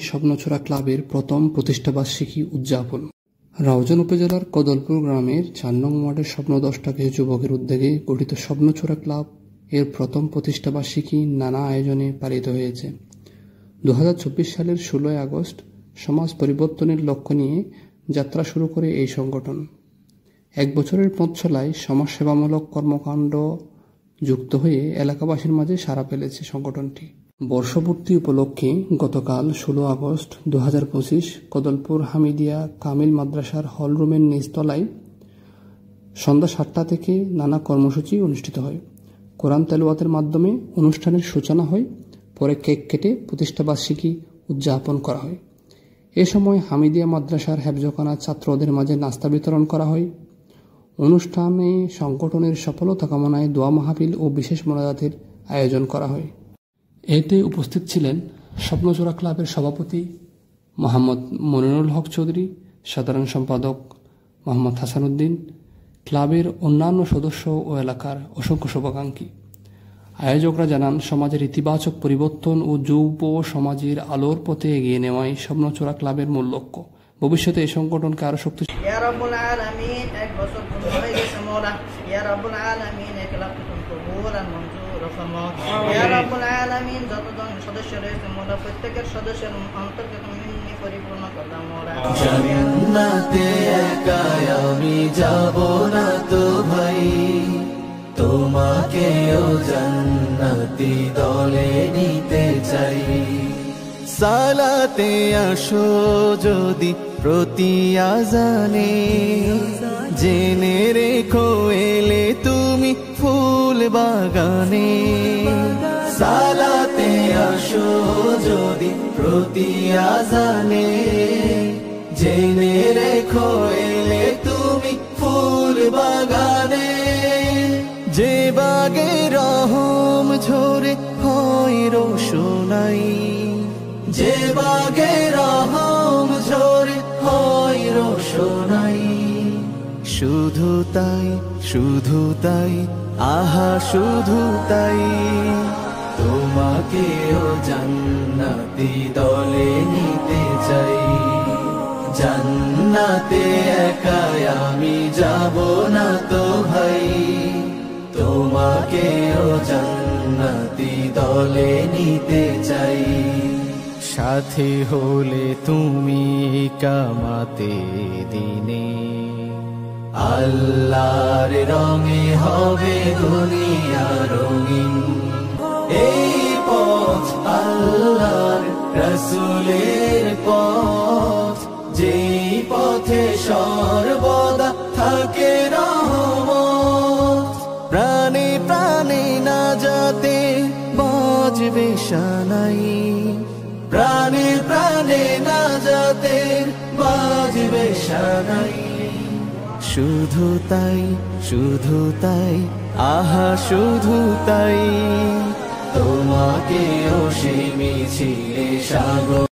স্বপ্নচোরা ক্লাবের প্রথম প্রতিষ্ঠাবার্ষিকী উদযাপন। রাউজান উপজেলার কদলপুর গ্রামের ৪ নং ওয়ার্ডের স্বপ্ন দ্রষ্টা কিছু যুবকের উদ্যোগে গঠিত স্বপ্নচোরা ক্লাব এর প্রথম প্রতিষ্ঠাবার্ষিকী নানা আয়োজনে পালিত হয়েছে। ২০২৪ সালের ১৬ আগস্ট সমাজ পরিবর্তনের লক্ষ্য নিয়ে যাত্রা শুরু করে এই সংগঠন। ১ বছরের পথ চলায় সমাজসেবামূলক কর্মকাণ্ড যুক্ত হয়ে এলাকাবাসীর মাঝে সাড়া ফেলেছে সংগঠনটি। বর্ষপূর্তি উপলক্ষে গতকাল ১৬ আগস্ট ২০২৫ কদলপুর হামিদিয়া কামিল মাদ্রাসার হলরুমের নিচতলায় সন্ধ্যা ৭টা থেকে নানা কর্মসূচি অনুষ্ঠিত হয়। কোরআন তেলাওয়াতের মাধ্যমে অনুষ্ঠানের সূচনা হয়, পরে কেক কেটে প্রতিষ্ঠাবার্ষিকী উদযাপন করা হয়। এ সময় হামিদিয়া মাদ্রাসার হেফজখানা ছাত্রদের মাঝে নাস্তা বিতরণ করা হয়। অনুষ্ঠানে সংগঠনের সফলতা কামনায় দোয়া মাহফিল ও বিশেষ মোনাজাতের আয়োজন করা হয়। এতে উপস্থিত ছিলেন স্বপ্নচোরা ক্লাবের সভাপতি মোহাম্মদ মনিরুল হক চৌধুরী, সাধারণ সম্পাদক মোহাম্মদ হাসান উদ্দিন, ক্লাবের অন্যান্য সদস্য ও এলাকার অসংখ্য শুভাকাঙ্ক্ষী। আয়োজকরা জানান, সমাজের ইতিবাচক পরিবর্তন ও যুব সমাজের আলোর পথে এগিয়ে নেওয়াই স্বপ্নচোরা ক্লাবের মূল লক্ষ্য। ভবিষ্যতে এই সংগঠনকে আরো শক্তিশালী প্রত্যেকের সদস্যের অন্তর্কে পরিপূর্ণ করলাম। আমি যাব না তো ভাই, তোমাকেও জান্নাতি দলে নিতে চাই। সালাতে আসো যদি প্রতি আজানে, জেনে রেখো এলে তুমি ফুল বাগানে। সালাতে আসো যদি প্রতি আজানে, জেনে রেখো এলে তুমি ফুল বাগানে। যে বাগে রহম ঝরে হয় রোশনাই, যে বাগে রহম ঝরে হয় রোশনাই। শুধু তাই, শুধু তাই, আহা শুধু তাই, তোমাকেও জান্নাতি দলে নিতে চাই। জান্নাতে একাই আমি যাব না তো ভাই, তোমাকেও জান্নাতি দলে নিতে চাই। সাথী হলে তুমি কামাতে দিনে, আল্লাহর রঙে হবে দুনিয়া রঙিন। এই পথ আল্লাহর রাসূলের পথ, যেই পথে সর্বদা থাকে রহমত। প্রাণে প্রাণে নাজাতে বাজবে শানাই, প্রাণে প্রাণে নাজাতে বাজবে শানাই। শুধু তাই, শুধু তাই, আহা শুধু তাই, তোমাকেও সে মিছিলে সাগর।